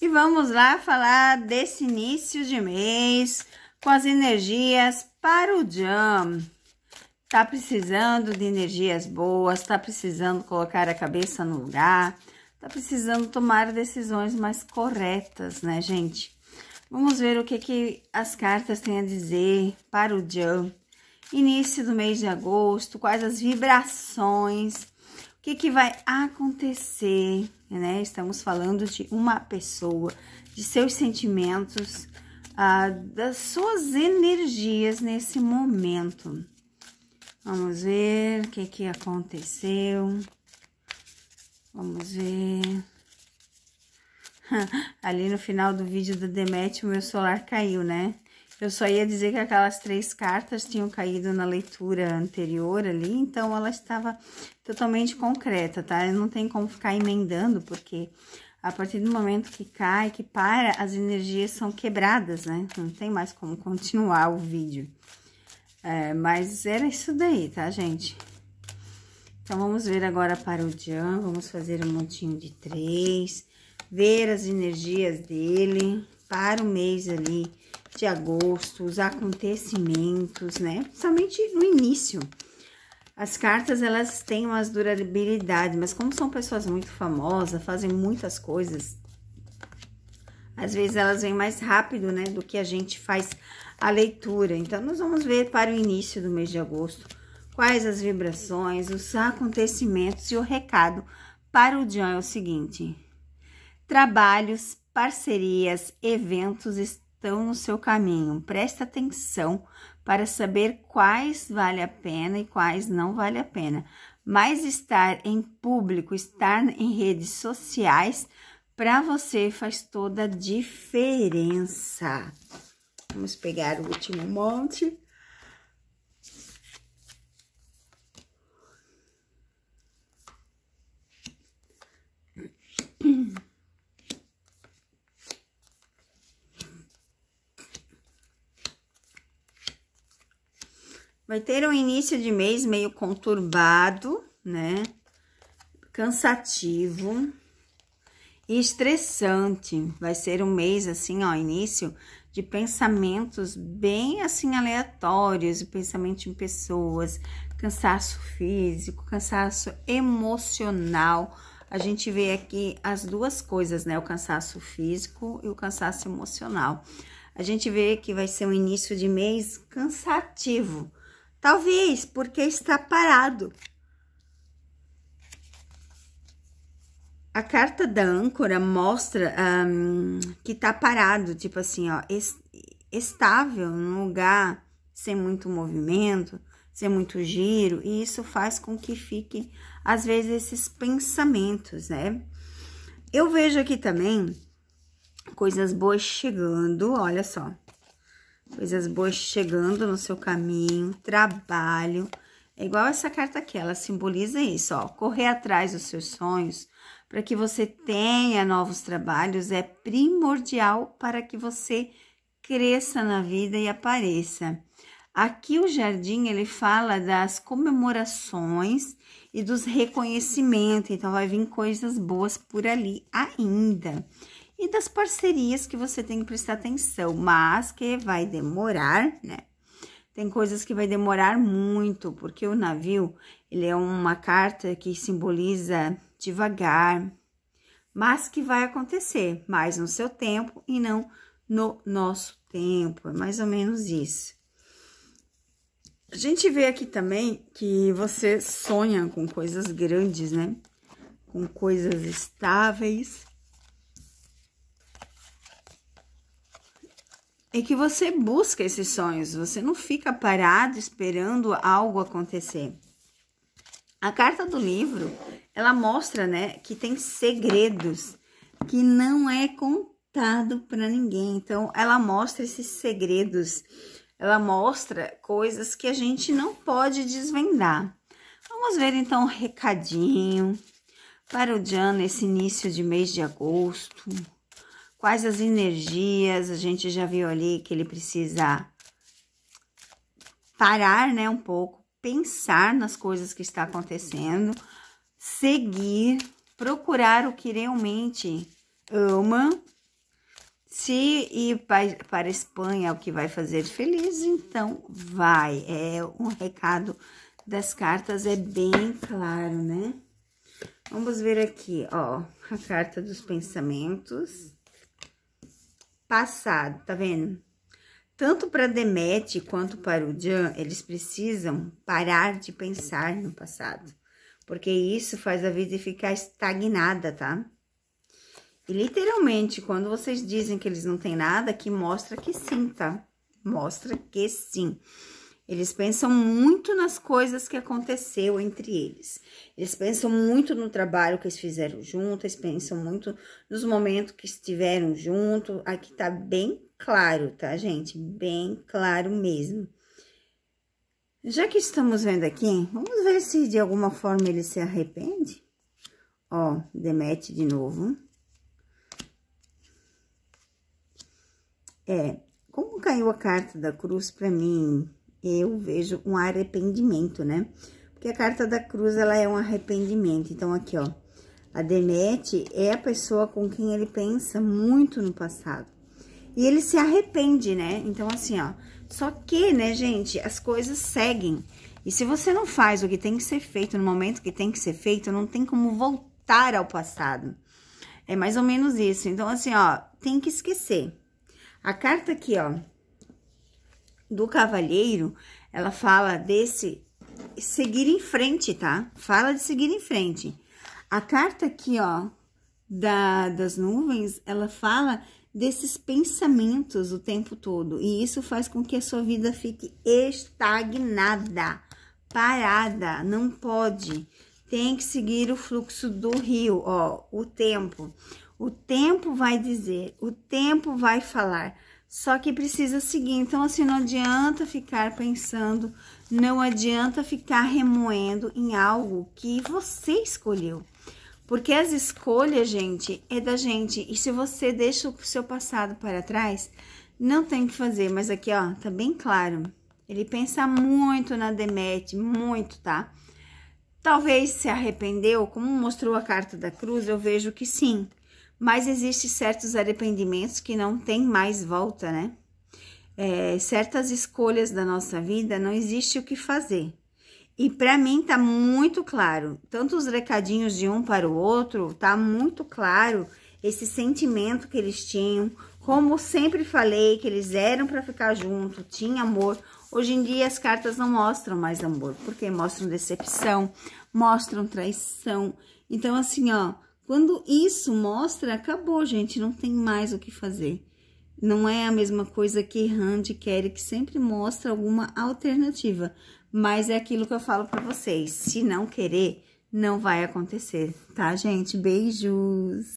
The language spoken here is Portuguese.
E vamos lá falar desse início de mês com as energias para o Jam. Tá precisando de energias boas, tá precisando colocar a cabeça no lugar, tá precisando tomar decisões mais corretas, né, gente? Vamos ver o que as cartas têm a dizer para o Jam. Início do mês de agosto, quais as vibrações, o que vai acontecer, né? Estamos falando de uma pessoa, de seus sentimentos, das suas energias nesse momento. Vamos ver o que aconteceu. Vamos ver. Ali no final do vídeo da Demet, o meu celular caiu, né? Eu só ia dizer que aquelas 3 cartas tinham caído na leitura anterior ali, então ela estava totalmente concreta, tá? Não tem como ficar emendando, porque a partir do momento que cai, que para, as energias são quebradas, né? Não tem mais como continuar o vídeo. Mas era isso daí, tá, gente? Então, vamos ver agora para o Jam, vamos fazer um montinho de 3, ver as energias dele para o mês ali de agosto, os acontecimentos, né? Principalmente no início. As cartas, elas têm umas durabilidade, mas como são pessoas muito famosas, fazem muitas coisas, às vezes elas vêm mais rápido, né, do que a gente faz a leitura. Então, nós vamos ver para o início do mês de agosto quais as vibrações, os acontecimentos e o recado para o Jam é o seguinte: trabalhos, parcerias, eventos estão no seu caminho. Presta atenção para saber quais vale a pena e quais não vale a pena. Mas estar em público, estar em redes sociais, para você faz toda a diferença. Vamos pegar o último monte. Vai ter um início de mês meio conturbado, né? Cansativo e estressante. Vai ser um mês assim, ó, início de pensamentos bem assim aleatórios, pensamento em pessoas, cansaço físico, cansaço emocional. A gente vê aqui as duas coisas, né? O cansaço físico e o cansaço emocional. A gente vê que vai ser um início de mês cansativo. Talvez porque está parado. A carta da âncora mostra que tá parado, tipo assim, ó, estável, num lugar sem muito movimento, sem muito giro, e isso faz com que fiquem, às vezes, esses pensamentos, né? Eu vejo aqui também coisas boas chegando, olha só. Coisas boas chegando no seu caminho, trabalho. É igual essa carta aqui, ela simboliza isso, ó. Correr atrás dos seus sonhos para que você tenha novos trabalhos é primordial para que você cresça na vida e apareça. Aqui o jardim, ele fala das comemorações e dos reconhecimentos, então vai vir coisas boas por ali ainda. E das parcerias que você tem que prestar atenção, mas que vai demorar, né? Tem coisas que vai demorar muito, porque o navio, ele é uma carta que simboliza devagar, mas que vai acontecer, mais no seu tempo e não no nosso tempo, é mais ou menos isso. A gente vê aqui também que você sonha com coisas grandes, né? Com coisas estáveis. E que você busca esses sonhos, você não fica parado esperando algo acontecer. A carta do livro, ela mostra, né, que tem segredos que não é contado para ninguém. Então, ela mostra esses segredos, ela mostra coisas que a gente não pode desvendar. Vamos ver, então, um recadinho para o Jam nesse início de mês de agosto. Quais as energias, a gente já viu ali que ele precisa parar, né, um pouco, pensar nas coisas que está acontecendo, seguir, procurar o que realmente ama Se ir para a Espanha é o que vai fazer feliz, então vai. É um recado das cartas, é bem claro, né? Vamos ver aqui, ó, a carta dos pensamentos. Passado, tá vendo? Tanto para Demet quanto para o Jan, eles precisam parar de pensar no passado. Porque isso faz a vida ficar estagnada, tá? E literalmente, quando vocês dizem que eles não têm nada, que mostra que sim, tá? Mostra que sim. Eles pensam muito nas coisas que aconteceu entre eles. Eles pensam muito no trabalho que eles fizeram junto, eles pensam muito nos momentos que estiveram junto. Aqui tá bem claro, tá, gente? Bem claro mesmo. Já que estamos vendo aqui, vamos ver se de alguma forma ele se arrepende. Ó, Demet de novo. Como caiu a carta da cruz pra mim, eu vejo um arrependimento, né? Porque a carta da cruz, ela é um arrependimento. Então, aqui, ó, a Demet é a pessoa com quem ele pensa muito no passado. E ele se arrepende, né? Então, assim, ó, só que, né, gente, as coisas seguem. E se você não faz o que tem que ser feito no momento que tem que ser feito, não tem como voltar ao passado. É mais ou menos isso. Então, assim, ó, tem que esquecer. A carta aqui, ó, do cavalheiro, ela fala desse seguir em frente, tá? Fala de seguir em frente. A carta aqui, ó, das nuvens, ela fala desses pensamentos o tempo todo. E isso faz com que a sua vida fique estagnada, parada, não pode. Tem que seguir o fluxo do rio, ó, o tempo. O tempo vai dizer, o tempo vai falar. Só que precisa seguir. Então, assim, não adianta ficar pensando, não adianta ficar remoendo em algo que você escolheu. Porque as escolhas, gente, é da gente. E se você deixa o seu passado para trás, não tem o que fazer. Mas aqui, ó, tá bem claro. Ele pensa muito na Demet, muito, tá? Talvez se arrependeu, como mostrou a carta da cruz, eu vejo que sim. Mas existem certos arrependimentos que não tem mais volta, né? Certas escolhas da nossa vida não existe o que fazer. E para mim tá muito claro, tanto os recadinhos de um para o outro, tá muito claro esse sentimento que eles tinham. Como sempre falei, que eles eram para ficar junto, tinha amor. Hoje em dia as cartas não mostram mais amor, porque mostram decepção, mostram traição. Então assim, ó, quando isso mostra, acabou, gente, não tem mais o que fazer. Não é a mesma coisa que Randy quer, que sempre mostra alguma alternativa. Mas é aquilo que eu falo pra vocês, se não querer, não vai acontecer, tá, gente? Beijos!